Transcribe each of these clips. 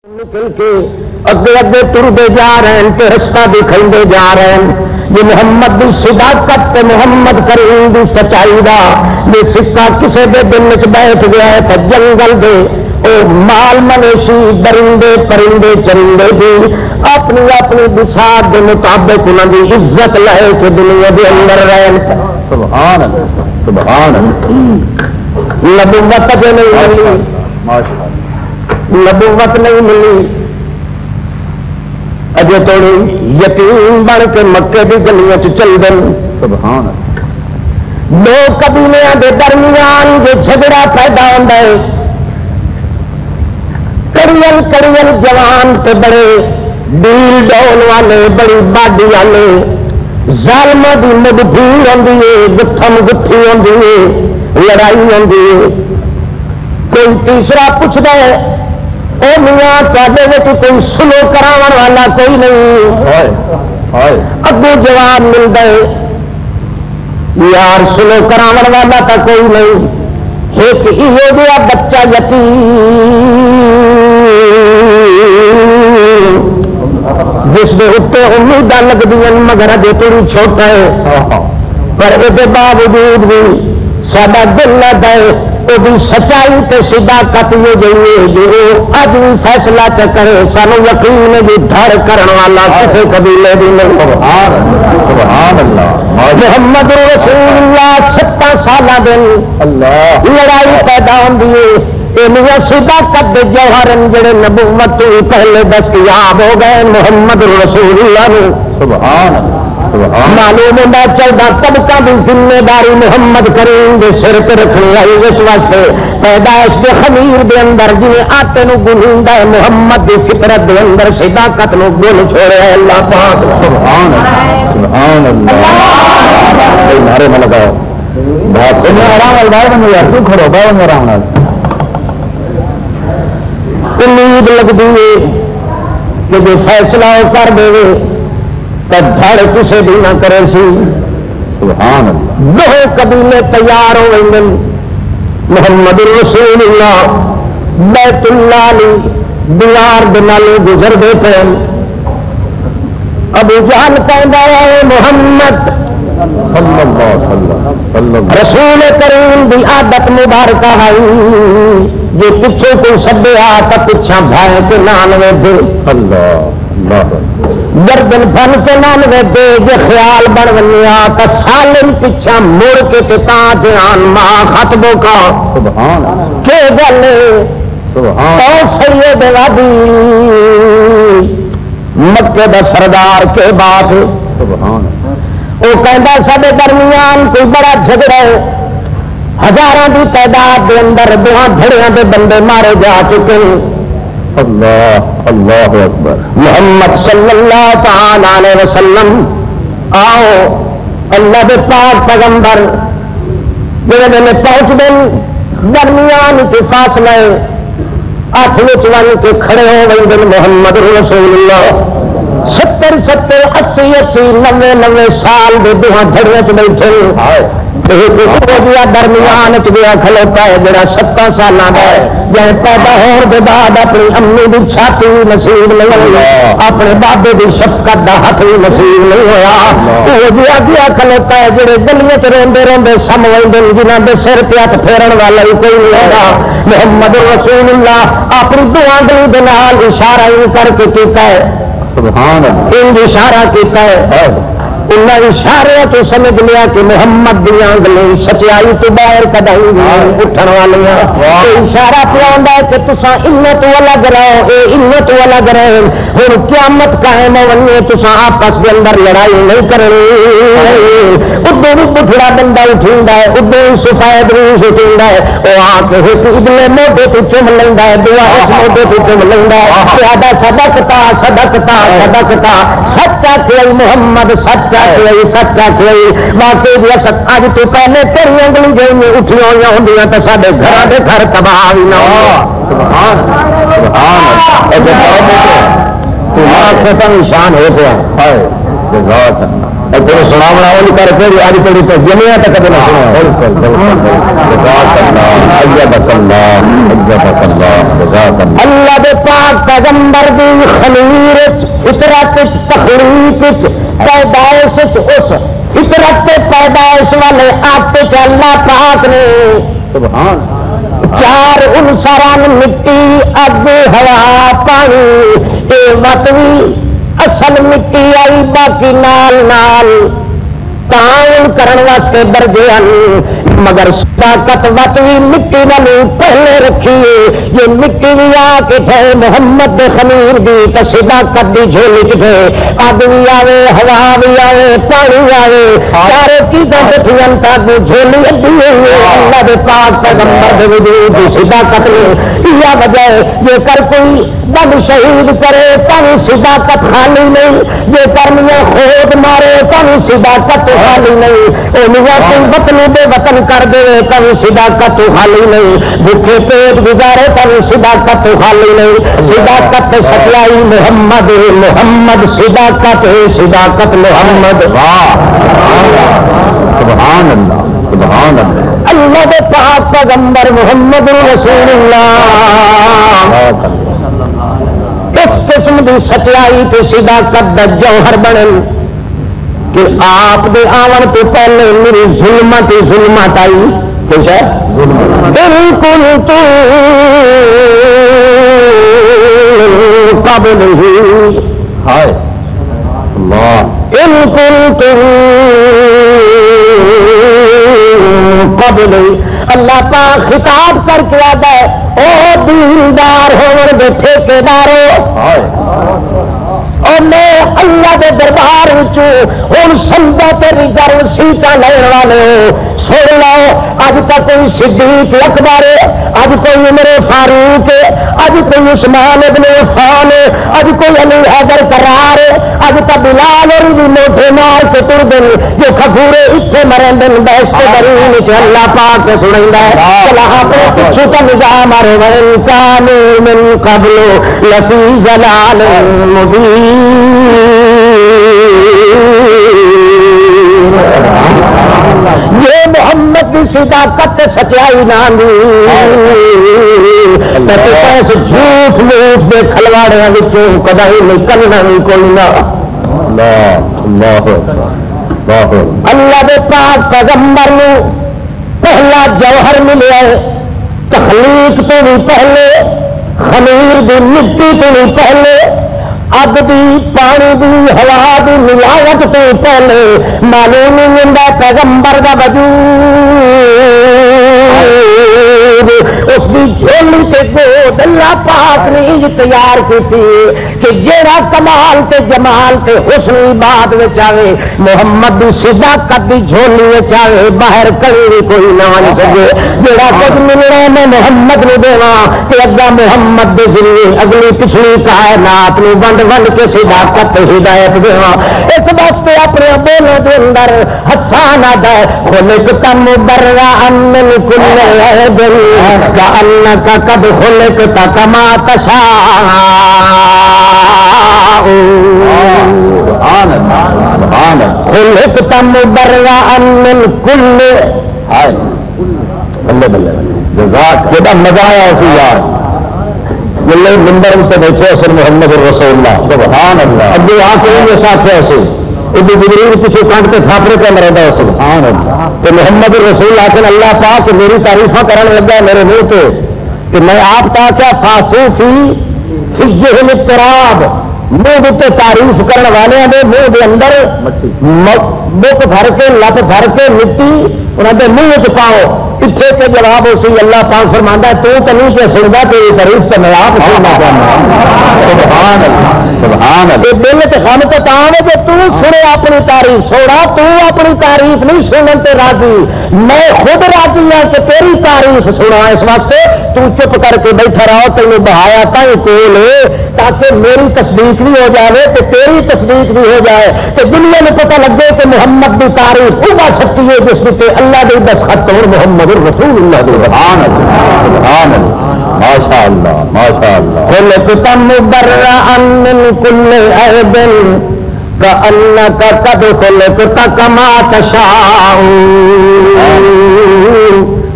نکل کے اگے اگے ٹرتے جا رہے ہیں تو رستہ دکھاتے جا رہے ہیں. یہ محمد کی صداقت تے محمد کریم کی سچائی دا یہ سکہ کسے دے دل میں بیٹھ گیا ہے تو جنگل دے او مال مویشی درندے پرندے چرندے بھی اپنی اپنی بساط کے مطابق انہوں کی عزت لے کے دنیا کے اندر رہن. سبحان اللہ سبحان اللہ. نبوت جو نہیں ملی نبوت نہیں ملی اجے تھوڑی یتیم بن کے مکے کی گلیاں چل دیں. سبحان دو قبیلیاں کے درمیان جو جھگڑا پیدا ہوتا ہے کڑیل کڑیل جوان تے بڑے ڈیل ڈول والے بڑی باڈی والے ظالموں کی مدبیر ہوتی ہے گٹھم گٹھی ہوتی ہے لڑائی ہوتی ہے. کوئی تیسرا پوچھتا ہے او میاں تے کوئی سلو کراون والا کوئی نہیں. اگو جواب ملتا ہے یار سلو کراون والا تو کوئی نہیں ایک یہ گیا بچہ یتیم جس کے اتنے امیداں لگتی مگر ابھی تھوڑی چھوٹا ہے پر یہ باوجود بھی سڈا دل لگتا ہے وہ سچائی تے صداقت یہ گئی ہے جو اج بھی فیصلہ چکرے سانو یقین بھی دھڑ کرنے والا کسی قبیلے بھی نہیں. سبحان اللہ. محمد رسول اللہ 7 سالہ دن لڑائی پیدا ہوتی ہے صداقت دے جوہر جڑے نبوت تو پہلے دستیاب ہو گئے محمد رسول اللہ نے. سبحان اللہ. معلوم ہوتا چلتا طبقہ کی ذمہ داری محمد کریم کے سر پہ رکھنی آئی اس واسطے پیدائش کے خمیر دے اندر جی آٹے نو گنتا ہے محمد کی فطرت دے اندر صداقت نو گن چھوڑے اللہ پاک. سبحان سبحان اللہ. نعرے میں لگاؤ بہت کھڑو بہت آرام امید لگتی ہے کہ جو فیصلہ کر دے تو دھڑ کسی بھی نہ کرے سی. سبحان اللہ. دو قبیلے تیار ہو گئے محمد رسول اللہ بیت اللہ علی دیوار دنالے گزرتے پے. ابو جہل کہتا ہے محمد صلی اللہ علیہ وسلم رسول کریم کی عادت مبارکہ ہے جو پچھے کوئی سدیا تو پچھا بھائی کے نام دے اللہ گردن بن کے نام دے جو خیال بن بنیا تو سالن پیچھا مڑ کے دھیان ماں خطبوں کا. سبحان کہ گل سید وادی مکے دا سردار کے بعد وہ کہہ سارے درمیان کوئی بڑا جھگڑا ہے ہزاروں کی تعداد کے اندر دونوں دھڑیاں کے بندے مارے جا چکے ہیں. اللہ اللہ اکبر. محمد صلی اللہ تعالی علیہ وسلم آؤ اللہ کے پاک پیغمبر جڑے میں پہنچ گئے درمیان کے فاصلے 8 ون کے کھڑے ہو گئے محمد رسول اللہ 70 80 90 سال کے دونوں دھڑیاں چ بیٹھے درمیان گیا کھلوتا ہے جڑا 7 سالوں کا ہے جائے پیدا ہونے کے بعد اپنی امی کی چھاتی بھی نصیب نہیں ہوئی اپنے بابے کی شفقت کا ہاتھ بھی نصیب نہیں ہوا. وہ جہاں گیا کھلوتا ہے جڑے گلیاں چ روندے روندے سم وے جنہوں کے سر پہ ہاتھ پھیرن والا ہی کوئی نہیں ہوگا. محمد رسول اللہ اپنی دو آنگلی کے نال اشارہ کر کے کیتا ہے. سبحان اللہ. اشارہ کیتا ہے انہیں اشارے تو سمجھ لیا کہ محمد دیا گلیں سچائی تو باہر کدائی اٹھن والی اشارہ پہ آتا ہے کہ تسا انت الگ رہو یہ انت الگ رہے ہوں قیامت قائم ہونے تسا آپس کے اندر لڑائی نہیں کرنی. ادو بھی بٹھڑا بندہ اٹھا ہے ادو بھی سفید روس اٹھا ہے وہ آ کے اگلے موڈے تو چم لینا ہے دعا اس موڈے تو چم لینا ہے سدکتا سدکتا سدکتا سچا کہ محمد سچا سچا کھلائی واقعی بھی اج تو پہلے تیری انگلی جی اٹھی ہوئی ہوں تو سارے گھر کے گھر تباہ بھی نہ نشان ہو گیا سنا بنا کر کے آج کل جمیا تک اللہ دے پاک پیغمبر دی خمیر فطرت تخلیق پیدائش اس فطرت پیدائش والے آٹے چ اللہ پاک نے چار عنصران مٹی اگ ہوا پانی اے وطوی اصل مٹی آئی باقی نال نال تعاون کرن واسطے درجے ہیں مگر طاقت وت بھی مٹی والوں پہلے رکھیے یہ مٹی بھی آ کے ٹھے محمد دے خمیر دی تو صداقت دی جھولی چ اگ بھی آوے ہوا بھی آوے پانی آوے سارے چیزیں کٹھیاں تک جھولی اڈی ہوئی ہے اللہ دے پاک پیغمبر دے وجود دی صداقت نے یہ وجہ ہے جے کر کوئی دم شہید کرے تم صداقت خالی نہیں جے کرنیاں خود مارے تم صداقت خالی نہیں او میاں کوئی وطن بے وطن کر دے تم صداقت خالی نہیں بھوکے پیٹ گزارے تم صداقت خالی نہیں صداقت سچائی محمد محمد صداقت صداقت محمد سبحان اللہ سبحان اللہ اللہ دے پاک پیغمبر محمد رسول اللہ اس قسم کی سچائی تے صداقت دا جوہر بنے کہ آپ دے آون تو پہلے میری ظلمت ظلمت آئی کچھ ہے بالکل تو قبل ہی ہائے اللہ بالکل تو قبل ہی اللہ پاک خطاب کر کے آتا ہے او دیندار ہون دے ٹھیکیدارو اور میں اللہ دے دربار ہوں سمجھا تیری گھر سیٹاں لین والے سن لو اج تک کوئی صدیق اکبر اج کوئی عمر فاروق اج کوئی عثمان ابن عفان اج کوئی علی حیدر کرار اج تک بلال اور بھی موٹے مار کے تر دن جو کھگورے اتنے مرن دن بحث کے درین اللہ پاک سنائندا ہے چلا اپنے پیچھے کا نظام مارے وین کانوا من قبل لفی ضلال مبین یہ محمد کی صداقت سچائی نام جھوٹ موٹ کے کھلواڑے کدی نکلنا نہیں کوئی نہ اللہ دے پاک پیغمبر نے پہلا جوہر ملیا ہے تخلیق تو بھی پہلے خمیر دی مٹی تو بھی پہلے اگ دی پانی دی ہوا دی ملاوٹ تو پہلے معلوم نہیں ہوتا پیغمبر کا وجود اس کی جھولی تے گود اللہ پاک نے تیار کی تھی کہ جیڑا کمال تے جمال تے حسن بات وچ آوے محمد دی صداقت دی جھولی وچ آوے باہر کہیں کوئی نہ آ سکے جیڑا کچھ ملنا میں محمد نو دیواں تے اگا محمد دے ذریعے اگلی پچھلی کائنات نو ونڈ ونڈ کے صداقت ہدایت دیواں اس واسطے اپنے بولوں دے اندر حسان آدا ہے خلقت مبرئا من کل عیب کأنک قد خلقت کما تشاء خلقت مبرئا من کل بلے بلے جزاک کیڑا مزہ آیا اسی یار جلے منبر سے بیٹھے سر محمد رسول اللہ سبحان اللہ ابھی آ کے ساتھ ایسے ابھی جبریل کسی کانٹ کے تھاپڑے پہ رہتا ہے سبحان اللہ تو محمد رسول آخر اللہ پاک میری تعریفہ کرنے لگا میرے منہ پہ کہ میں آپ کا کیا فاسوفی فجہ الاضطراب منہ اتنے تعریف کرنے والے نے منہ کے اندر بک بھر کے لت بھر کے مٹی انہوں نے منہ چ پاؤ پیچھے کے جواب اسی اللہ پاک فرماتا ہے تو نہیں کہ سنتا تیری تعریف تو میں آپ سننا چاہتا سبحان اللہ سبحان اللہ دل کے خم تو کام ہے کہ تو سنے اپنی تعریف سوڑا تو اپنی تعریف نہیں سنن تے راضی میں خود راضی ہوں کہ تیری تعریف سنا اس واسطے تو چپ کر کے بیٹھا رہو تینوں بہایا تھی کول تاکہ میری تصدیق بھی ہو جائے تو تیری تصدیق بھی ہو جائے کہ دنیا میں پتہ لگے کہ محمد کی تعریف وہ بات سکتی ہے جس میں اللہ کے دستخط ہو محمد رسول اللہ سبحان اللہ سبحان اللہ ماشاء اللہ ماشاء اللہ خلقت مبرئا من کل عیب کأنک قد خلقت کما تشاء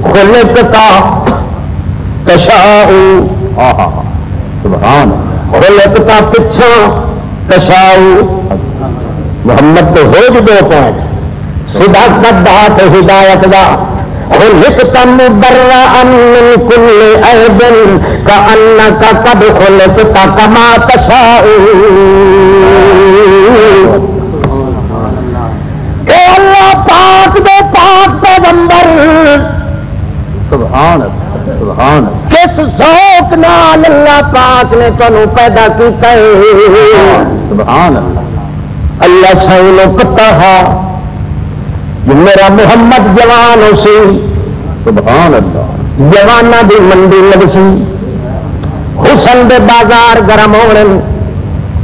خلقت تشاء سبحان خلقت پچھا تشاء محمد تو ہو جو دو پوائنٹ صداقت دا تو ہدایت دا خلقت مبرأ من کل عیب کأنک قد خلقت کما تشاء اے اللہ پاک دے پاک پیغمبر سبحان سبحان کس ذوق نال اللہ پاک نے تمہیں پیدا کیتا ہے سبحان اللہ سائنوں پتہ ہے میرا محمد جوان ہو سی سبحان اللہ جوانا دی منڈی لگ سی حسن دے بازار گرم ہونے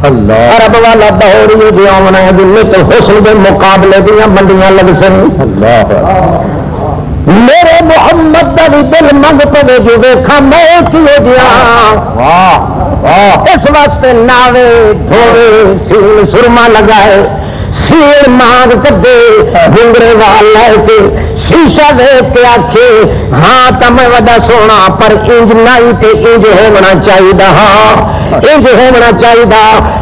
اللہ عرب والا دور یہ جو آنا ہے دن تو حسن دے مقابلے دیا منڈیاں لگ سن اللہ میرے محمد دا بھی دل منگ پے جو ویکھا میں کیوں جیا واہ واہ اس واسطے ناوے دھوڑے سیل سرما لگائے سیر مانگ کدے گھنگرے وال لے کے شیشہ دیکھ کے آکھے ہاں تو میں وڈا سونا پر انج نہیں تے انج ہونا چاہیے ہاں انج ہونا چاہیے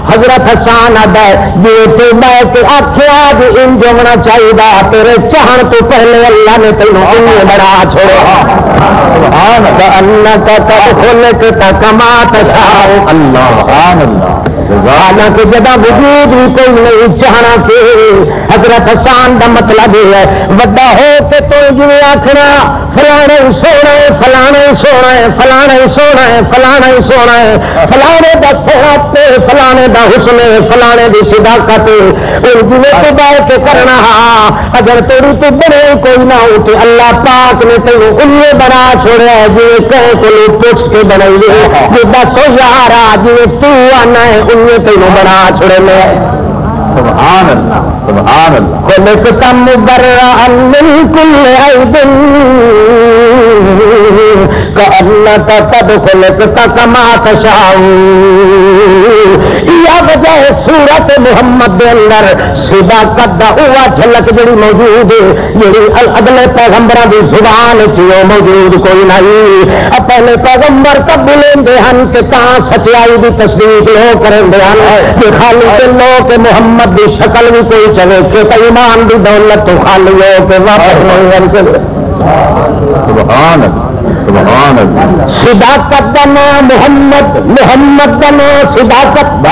حضرت حسان آدھا جی تو میں آخیا جی انج ہونا چاہیے تیرے چاہن تو پہلے اللہ نے تینوں انہیں بڑا چھوڑا کما تشاء اللہ حالانکہ جدا وجود بھی کوئی نہیں چاہنا کہ حضرت حسان کا مطلب یہ ہے وڈا ہو کے تو جی آخنا فلانے سونا ہے فلانے سونا ہے فلانے سونا ہے فلانے سونا ہے فلانے کا سونا پہ فلانے کا حسن ہے فلانے کی صداقت جی تو بیٹھ کے کرنا اگر تیری تو بنے کوئی نہ ہو تو اللہ پاک نے تینوں انہیں بنا چھوڑا جی کہیں کو پوچھ کے بنائیے جی دسو یار جی تو آنا ہے انہیں تینوں بنا چھوڑے میں سبحان اللہ سبحان اللہ خلقت مبرأ من کل عیب کأنک قد خلقت کما تشاء یا وجہ سورت محمد دے اندر صداقت دا ہوا جھلک جڑی موجود ہے جڑی اگلے پیغمبراں دی زبان وچ موجود کوئی نہیں پہلے پیغمبر قبولیں دے ہن کہ تاں سچائی دی تصدیق لوگ کریں دے ہن کہ خالی تے لوگ محمد دی شکل بھی کوئی چلے کہ ایمان دی دولت تو خالی ہو کہ واپس نہیں چلے سبحان سبحان صداقت دا نام محمد محمد دا نام صداقت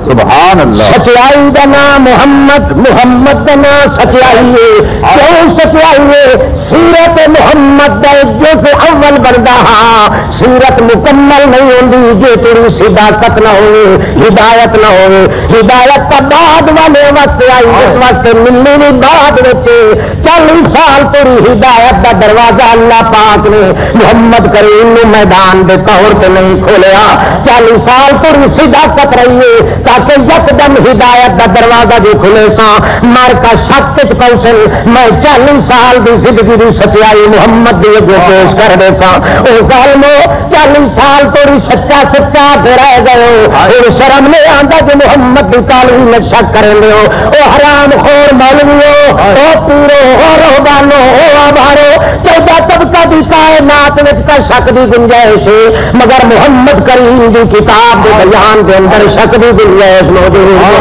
سبحان اللہ سچائی دا نام محمد محمد دا نام سچائی ہے کیوں سچائی ہے سیرت محمد دا جو سے اول بندہ سیرت مکمل نہیں ہوندی جو تیری صداقت نہ ہوئے ہدایت نہ ہوئے ہدایت کا بعد والے وقت آئی اس وقت ملنے نہیں بعد بچے 40 سال تیری ہدایت دا دروازہ اللہ پاک نے محمد کریم نے میدان دے طور پہ نہیں کھولیا 40 سال تیری صداقت رہی ہے تاکہ یکدم ہدایت دا دروازہ بھی کھلے سا مر کا شک پہنچن میں 40 سال دی زندگی دی سچائی محمد دی اگے پیش کر دے سا او ظالمو 40 سال تیری سچا سچا پہ رہ گئے اور شرم نہیں آندا کہ محمد دی تعلیم میں شک کریں گے او حرام خور مولویو او پیرو او رہبانو او آبارو 14 طبقہ دی کائنات وچ کا شک دی گنجائش ہے مگر محمد کریم دی کتاب دے بیان دے اندر شک دی گنجائش موجود ہے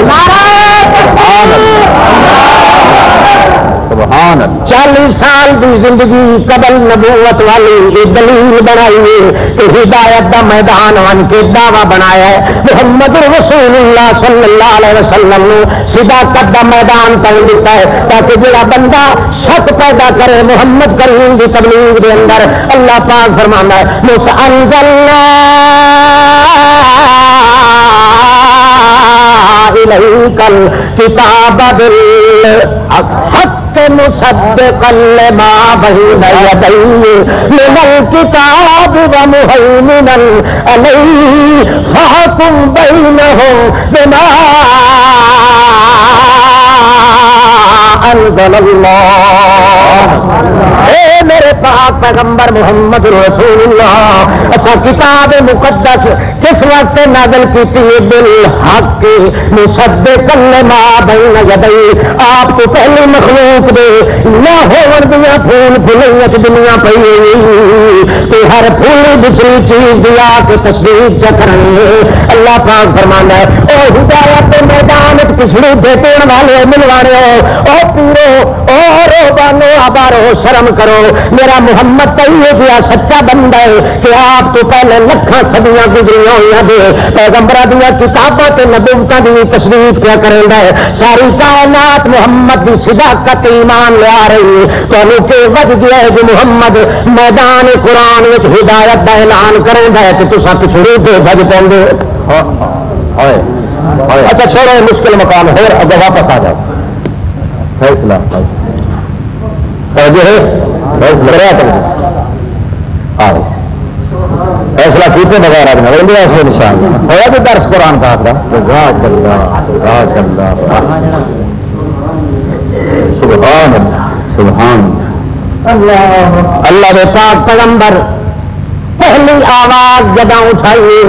سبحان 40 سال دی زندگی قبل نبوت والی یہ دلیل بنائی ہے کہ ہدایت دا میدان بن کے دعویٰ بنایا ہے محمد رسول اللہ صلی اللہ علیہ وسلم نے صداقت دا میدان تن دیتا ہے تاکہ جڑا بندہ شک پیدا کرے محمد کریم کی تبلیغ دے اندر اللہ پاک فرمانا ہے انزلنا الیک الکتاب بالحق مصدقا لما بین یدیہ من الکتاب ومہیمنا علیہ فاحکم بینہم بما انزل اللہ. اے میرے پاک پیغمبر محمد رسول اللہ اچھا کتاب مقدس کس واسطے نازل کی بالحق مصدقا لما بین یدی. آپ کو پہلی مخلوق دے نہ ہون دیا پھول پھلیت دنیا پئی تو ہر پھول دوسری چیز دیا کے تصدیق کرنے. اللہ پاک فرمانا ہے او ہدایت میدان پچھڑی بیٹھنے والے ملوانے او پیرو او روبانو آبارو شرم کرو. میرا محمد تو یہ کیا سچا بندہ ہے کہ آپ تو پہلے لکھاں صدیاں گزری ہوئی دے پیغمبراں دیا کتاباں تے نبوتاں دی تصدیق کیا کریندا ہے. ساری کائنات محمد دی صداقت ایمان لے آ رہی ہے. تانوں کہ وجہ گیا ہے کہ محمد میدان قرآن وچ ہدایت دا اعلان کریندا ہے تے تساں پچھڑے دے بھج پیندے. اچھا چھوڑو مشکل مقام ہے اگے واپس آ جاؤ. فیصلہ فیصلہ کیتے بغیر ایسے نشان ہوا بھی درس قرآن پاک کا سبحان سبحان اللہ کے پاک پیغمبر پہلی آواز جدہ اٹھائیے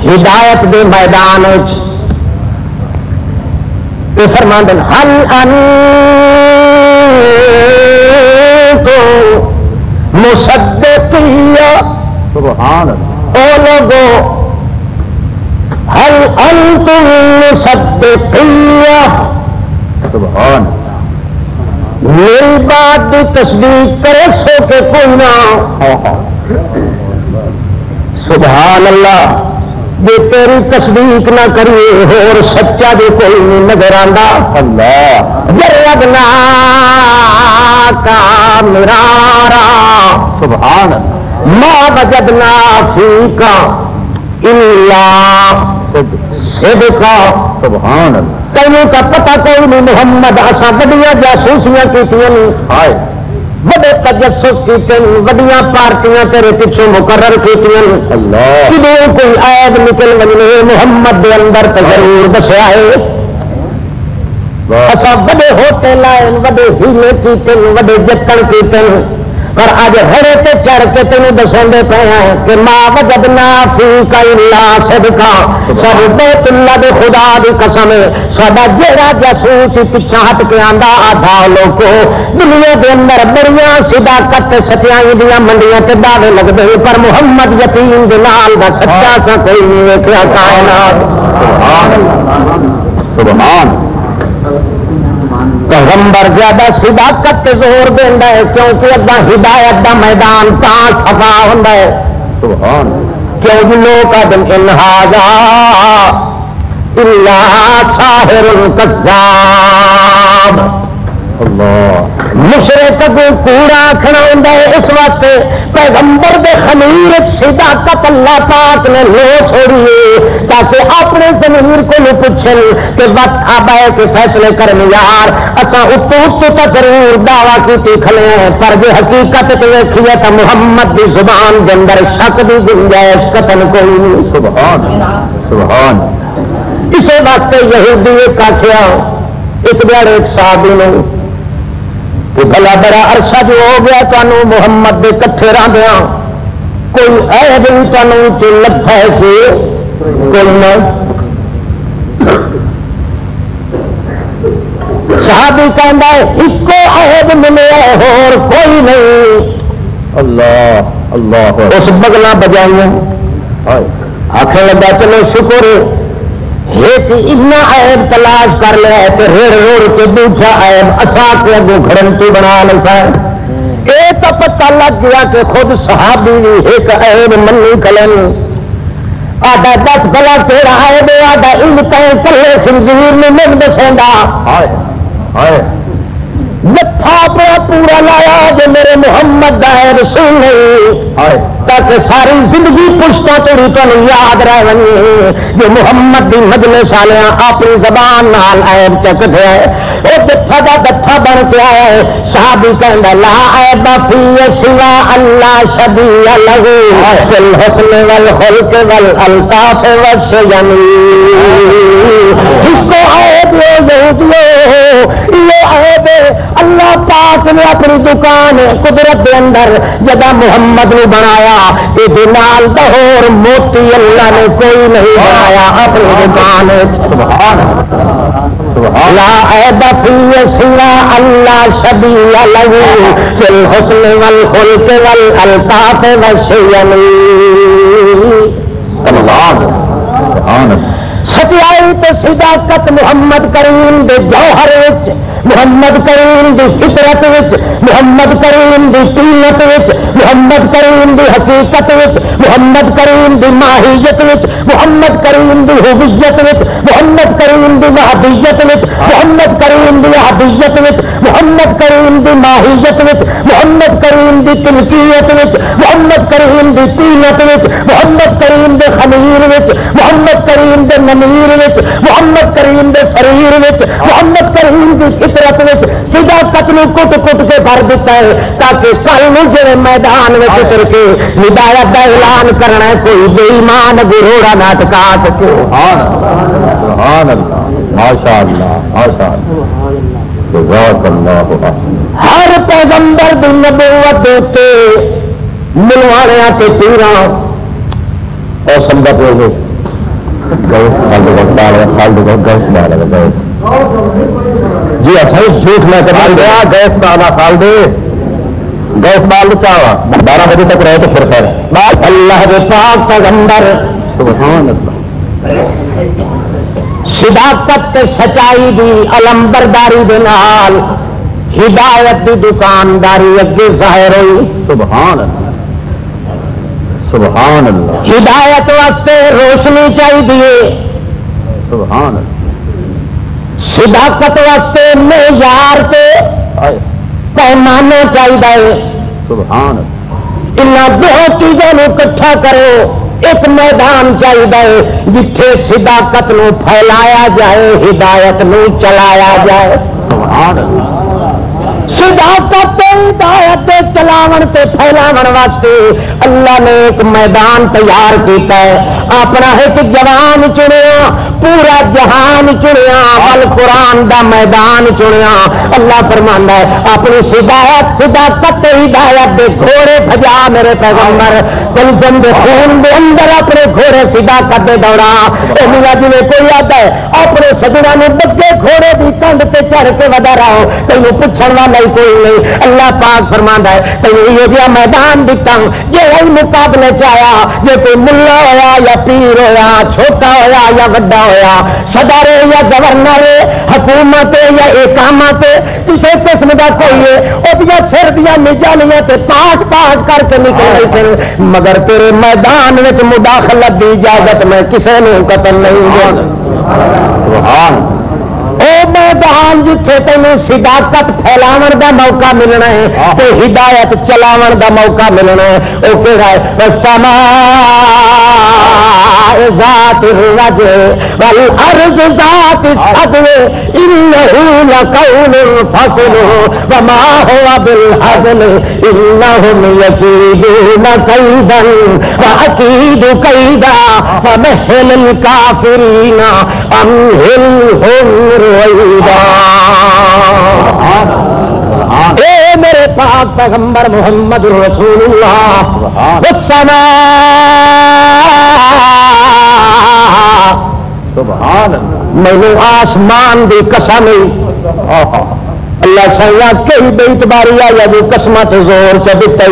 ہدایت دے میدان فرماندے حل انتم مصدقیہ سبحان او لوگو حل انتم مصدقیہ سبحان میری بات کی تصدیق کرے سو کہ کوئی نہ. سبحان اللہ یہ تیری تصدیق نہ کریے اور سچا بھی کوئی نہیں نظر آتا. اللہ جربنا کا مرارا سبحان ما وجدنا فیکا الا صدقا سبحان اللہ. تینوں کا پتہ کوئی نہیں محمد اساں وڈیاں جاسوسیاں کیتیاں بڑے تجسس کیتے وڈیاں پارٹیاں تیرے پیچھے مقرر کیتیاں کدوں کوئی عیب نکل وجنے محمد دے اندر تے ضرور دسیا ہے. اساں بڑے ہوتے لائے بڑے ہیلے کیتے بڑے جتن کیتے پر اج ہڑے تے چڑھ کے تینوں دساندے پے ہیں کہ ما وجدنا فیک الا صدقا. سب بیت اللہ دے خدا دی قسم ساڈا جہڑا جاسوس پیچھے ہٹ کے آندا آدھا لوکو دنیا دے اندر بڑیاں صداقت تے سچائی دیاں منڈیاں تے دعوے لگدے پر محمد یتیم دے نال دا سچا سا کوئی نہیں ویکھیا کائنات. سبحان پیغمبر زیادہ صداقت تے زور دیندا ہے کیونکہ ادا ہدایت دا میدان تاں صفا ہوندا ہے. سبحان کیوں لوگ آدم ان ھذا الا ساحر کذاب. اللہ مشرک کو کوڑا آخنا ہوندا ہے. اس واسطے پیغمبر دے خمیر صداقت اللہ پاک نے لو چھوڑیے تاکہ اپنے ضمیر کو نہ پوچھن کہ وقت آبا ہے کہ فیصلے کرن یار اساں اتو تا ضرور دعویٰ کیتی کھلے ہیں پر جو حقیقت تے ویکھیے تا محمد دی زبان دے اندر شک دی گنجائش قطن کوئی نہیں. سبحان سبحان. اسی واسطے یہودی ایک آخیا ایک دیڑ ایک صحابی نے کہ بھلا بڑا عرصہ جو ہو گیا تمہیں محمد دے کٹھے رہدیا کوئی عیب نہیں تمہیں لگتا ہے کہ کوئی نہ. صحابی کہندا ہے ایکو عیب ملے اور کوئی نہیں. اللہ اللہ اس بگلا بجائیاں آخر لگا چلو شکر ایک اتنا عیب تلاش کر لیا ہے رڑ رڑ کے دوسرا عیب اصا کے اگوں گھڑنٹی بنا لیا. یہ تو پتہ لگ گیا کہ خود صحابی ایک عیب منی کلن آڈا 10 بلا تیرا عیب آڈا ان تین کلے خنزیر میں من دسیندا متھا اپنا پورا لایا جو میرے محمد دا رسول نہیں تاکہ ساری زندگی پشتوں تیری تمہیں یاد رہ ونی جو محمد دی مجلس والے اپنی زبان نال عیب چکتے ہیں وہ دفا دا دفا بن کے آیا ہے صحابی کہندا لا عیب فی سوا اللہ شبیہ لہو فی الحسن والخلق والالطاف والشجن کو عیب یہ عیب اللہ پاک نے اپنی دکان قدرت کے اندر جدا محمد نے بنایا یہ نال دہور موتی اللہ نے کوئی نہیں بنایا اپنی دکان لا عیب فی سوا اللہ شبیہ لہو فی الحسن والخلق والالطاف والشجن سچائی تو صداقت محمد کریم دے جوہر وچ محمد کریم دی فطرت وچ محمد کریم دی طینت وچ محمد کریم دی حقیقت وچ محمد کریم دی ماہیت وچ محمد کریم دی ہویت وچ محمد کریم دی وحدیت وچ محمد کریم دی احدیت وچ محمد کریم دی ماہیت وچ محمد کریم دی تلقیت وچ محمد کریم دی طینت وچ محمد کریم دے خمیر وچ محمد کریم دے نمیر وچ محمد کریم دے شریر وچ محمد کریم دی فطرت وچ صداقت نو کٹ کٹ کے بھر دیتا ہے تاکہ کل نو جڑے میدان وچ اتر کے ہدایت دا اعلان کرنا ہے کوئی بے ایمان گروڑا نہ ٹکا سکے سبحان اللہ ماشاء اللہ ماشاء اللہ جزاک اللہ ہر پیغمبر دی نبوت تے ملوانے تے پیراں اور سمجھا پہ جی اصل جھوٹ میں کر گیا گیس کا کھال دے گیس بال چاوا 12 بجے تک رہے تو پھر خیر اللہ کے پاک پیغمبر سبحان اللہ صداقت تے سچائی دی علمبرداری دے نال ہدایت دی دکانداری اگے ظاہر ہوئی سبحان اللہ سبحان اللہ ہدایت واسطے روشنی چاہیے سبحان اللہ صداقت واسطے معیار تے پیمانہ چاہیے سبحان اللہ ان دو چیزوں کو اکٹھا کرو ایک میدان چاہیے جتھے صداقت نو پھیلایا جائے ہدایت نو چلایا جائے سبحان اللہ صداقت ہدایت چلاون تے پھیلاون واسطے اللہ نے ایک میدان تیار کیتا ہے اپنا ایک جوان چنیا پورا جہان چنیا ول قرآن دا میدان چنیا اللہ فرماندا ہے اپنی صداقت ہدایت دے گھوڑے بھجا میرے پیغمبر جن دے خون دے اندر اپنے گھوڑے صداقت دے دوڑا میرا جی کوئی آتا ہے اپنے سجنا نے بگے گھوڑے کی کنڈ تے چڑھ کے ودا رہا تینوں پوچھنے والا ہی کوئی نہیں اللہ پاک فرماندا ہے تینوں یہ جہاں میدان دتا جی مقابلے چیا جی کوئی ملا ہوا یا پیر ہوا چھوٹا ہوا یا وڈا ہوا صدر یا گورنر حکومت یا اقامت کسی قسم کا کوئی ہے وہ سر دیا نجالیاں پاٹ پاٹ کر کے نکل رہے مگر تیرے میدان میں مداخلت کی اجازت میں کسی نے قتل نہیں او میدان جتھے تینوں صداقت پھیلاون دا موقع ملنا ہے تو ہدایت چلاون دا موقع ملنا ہے وہ کہڑا ہے سما ذات الرجع والارض ذات الصدر انه لقول فصل وما هو بالهزل انهم يكيدون كيدا واكيد كيدا فمهل الكافرين امهلهم رويدا اے میرے پاک پیغمبر محمد رسول اللہ والسماء سبحان اللہ میں آسمان دی قسم اللہ سیا کئی بے اعتباری یا جو قسمت زور چ دیتا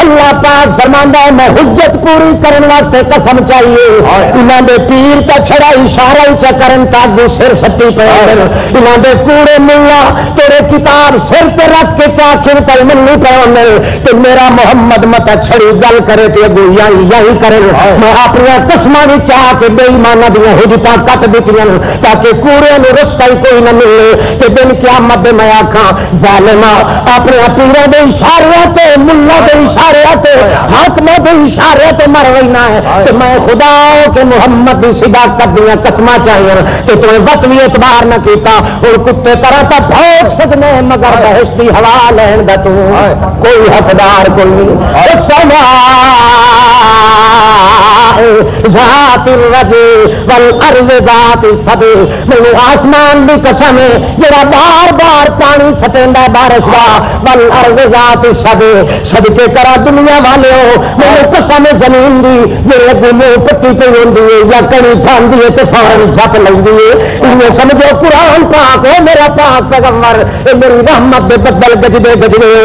اللہ پاک فرماندا ہے میں حجت پوری کرنے واسطے قسم چاہیے انہاں دے پیر کا چھڑا اشارہ ہی چ کرن تاکہ سر سٹی پے انہاں دے کوڑے ملا تیرے کتاب سر تے رکھ کے آخر کل منی پے تے میرا محمد مت چھڑی گل کرے تے اگو یہی کرے میں اپنی قسماں وچ آ کے بے ایماناں دی حجتاں کٹ دتیاں تاکہ کوڑے نوں رستہ ہی کوئی نہ ملے تے دن قیامت دے میں آکھاں ظالما اپنے پیراں دے اشارے تے ملا دے اشارے تے ہاتھ میں بھی اشارے تے مر رہنا ہے کہ میں خدا کے محمد کی صداقت دیا قسم چاہیے کہ تمہیں وقت بھی اعتبار نہ کیتا اور کتے طرح تو بھوک سکنے مگر بہشت کی ہوا لین دا تو کوئی حقدار کوئی نہیں ذات الرجل والارض ذات الصدر میں آسمان بھی قسم ہے جڑا بار بار پانی سٹیندا بارش دا والارض ذات الصدر صدقے کرا دنیا والے ہو میں قسم زمین دی جڑے گمو پٹی پہ ہوندی ہے یا کڑی کھاندی ہے تے فورن جھپ لیندی ہے یہ سمجھو قرآن پاک ہے میرا پاک پیغمبر اے میری رحمت دے بدل گجدے گجدے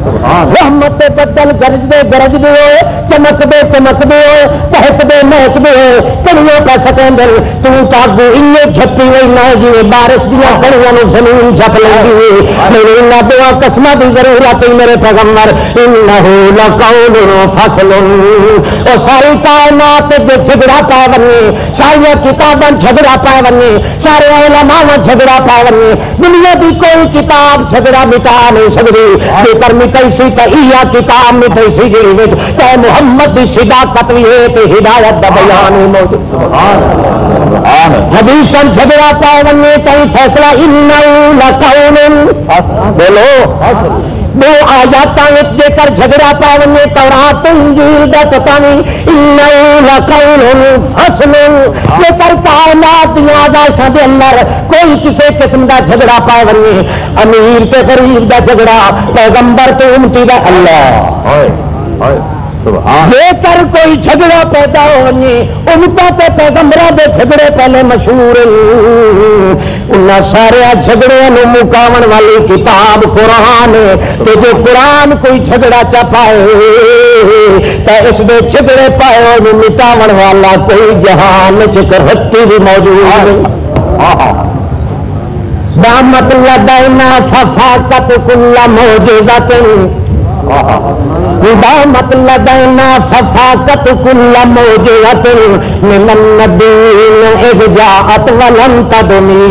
رحمت دے بدل گرجدے گرجدے ہوئے چمکدے چمکدے ہوئے مہکدے مہکدے ہوئے کڑیوں کا سکندر تو تاگو انہیں جھپی ہوئی نہ جی بارش دیا کڑیوں نے زمین جھپ لگی میرے انہاں دعا قسمہ دی ضرورت میرے پیغمبر انہو لقول فصل اور ساری کائنات جو جھگڑا پائے بننے ساری کتاباں جھگڑا پائے بننے سارے علماء جھگڑا پائے بننے دنیا کی کوئی کتاب جھگڑا مٹا نہیں سکتی بے پر مٹیسی تو یہ کتاب مٹیسی جی کہ محمد کی صداقت بھی ہے کہ ہدایت کا بیان ہی موجود حدیث جھگڑا پائے بننے کئی فیصلہ انہو لقول بولو دو آیاتاں جے کر جھگڑا پائے بننے تورات انجیل دا پتہ نہیں انہو لقول فصل جے کر کائنات دی آزادیاں دے اندر کوئی کسی قسم دا جھگڑا پائے بننے امیر تے غریب دا جھگڑا پیغمبر تے امتی دا اللہ جے کر کوئی جھگڑا پیدا ہونے امتا تے پیغمبراں دے جھگڑے پہلے مشہور انہاں سارے جھگڑیاں نوں مکاون والی کتاب قرآن تے جو قرآن کوئی جھگڑا چا پائے تے اس دے جھگڑے پائے انہوں مٹاون والا کوئی جہان چ کرتی بھی موجود دامت لدینا ففاقت کل معجزۃ دامت لدینا ففاقت کل معجزۃ من النبیین اذ جاءت ولم تدنی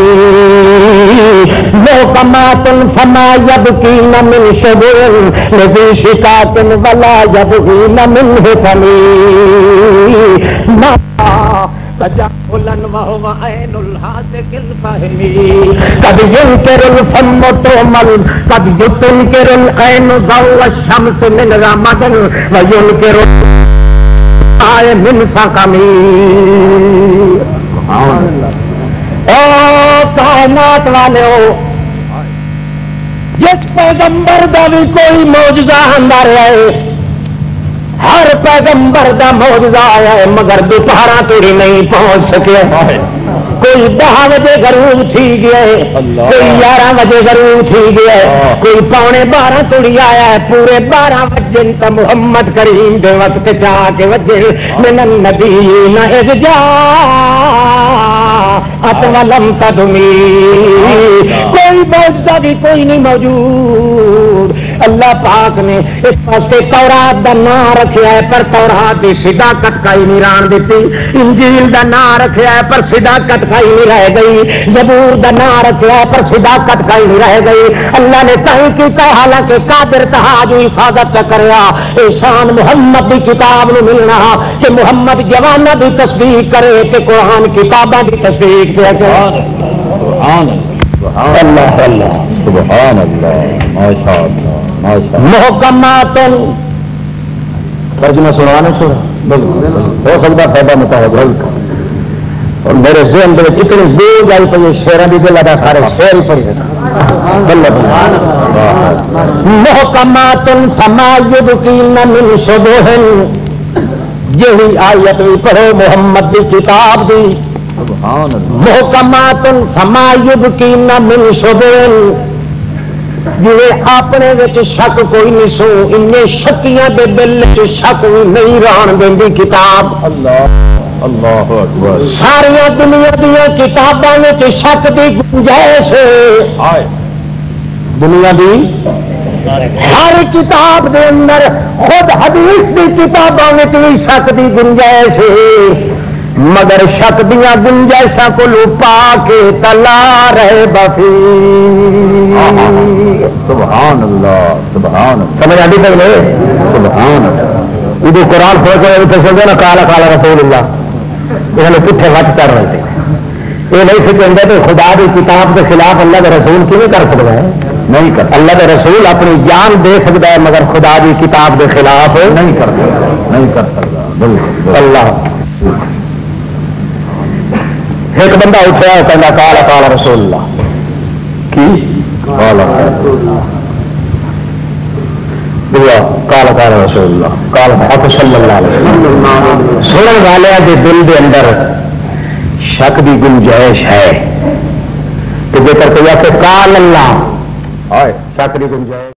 محکمات فما یبکین من شبر لذی شکاک ولا یبغین من حکمی تجاهلا وهو عين الحاذق الفهم قد ينكر الفم تومل قد ينكر العين ضوء الشمس من رمض وينكر آئے من سقمی او کائنات والے ہو جس پیغمبر دا بھی کوئی معجزہ اندر ہے ہر پیغمبر دا معجزہ آیا ہے مگر دوپہرا توڑی نہیں پہنچ سکے کوئی 10 بجے غروب تھی گیا ہے کوئی 11 بجے غروب تھی گیا ہے کوئی 11:45 توڑی آیا ہے پورے 12 بجے تا محمد کریم دے وقت چاہ کے وجے من النبیین اذ جاءت ولم تدمی کوئی معجزہ بھی کوئی نہیں موجود اللہ پاک نے اس پاسے تورات دا نام رکھا ہے پر تورات کی صداقت کا ہی نہیں ران دیتی انجیل دا نام رکھا ہے پر صداقت کا ہی نہیں رہ گئی زبور دا نام رکھا ہے پر صداقت کا ہی نہیں رہ گئی اللہ نے کہیں کیتا حالانکہ قادر تہاج حفاظت کریا احسان محمد کی کتاب نے ملنا کہ محمد جوانا بھی تصدیق کرے کہ قرآن کتاباں بھی تصدیق کرے اللہ اللہ سبحان اللہ ماشاء اللہ محکمات ترجمہ سنانے سنا ہو سکتا فائدہ مطابق اور میرے ذہن کے اتنی دور آئی پی شیروں کی دل ادا سارے شیر پڑی محکمات فما یبکین من شبہ یہی آیت بھی پڑھو محمد کی کتاب دی محکمات فما یبکین من شبہ جی اپنے شک کوئی نہیں سو ان شکیاں دے دل شک بھی نہیں رہن دینی کتاب اللہ اللہ اکبر ساریا دنیا دیا کتاباں شک کی گنجائش دنیا دی ہر کتاب دے اندر خود حدیث کی کتابوں بھی شک کی گنجائش مگر شک دیا گنجائشاں کو پا کے تلا رہے بفی. سبحان اللہ سبحان اللہ. سمجھ آتی پہلے سبحان اللہ. یہ قرآن سوچ رہے سمجھے نا کالا کالا رسول اللہ یہ پٹھے وٹ چڑھ رہے تھے. یہ نہیں سوچیں تو خدا کی کتاب کے خلاف اللہ کے رسول کیوں کر سکتا ہے؟ نہیں کر. اللہ کے رسول اپنی جان دے سکتا ہے مگر خدا کی کتاب کے خلاف نہیں کر سکتا. نہیں کر سکتا. بالکل. اللہ ایک بندہ اٹھا وہ کہنا کالا کالا رسول اللہ کی کالا کالا رسول اللہ کالا صلی اللہ علیہ وسلم. سنن والوں کے دل کے اندر شک کی گنجائش ہے تو جے کر کے کال اللہ شک کی گنجائش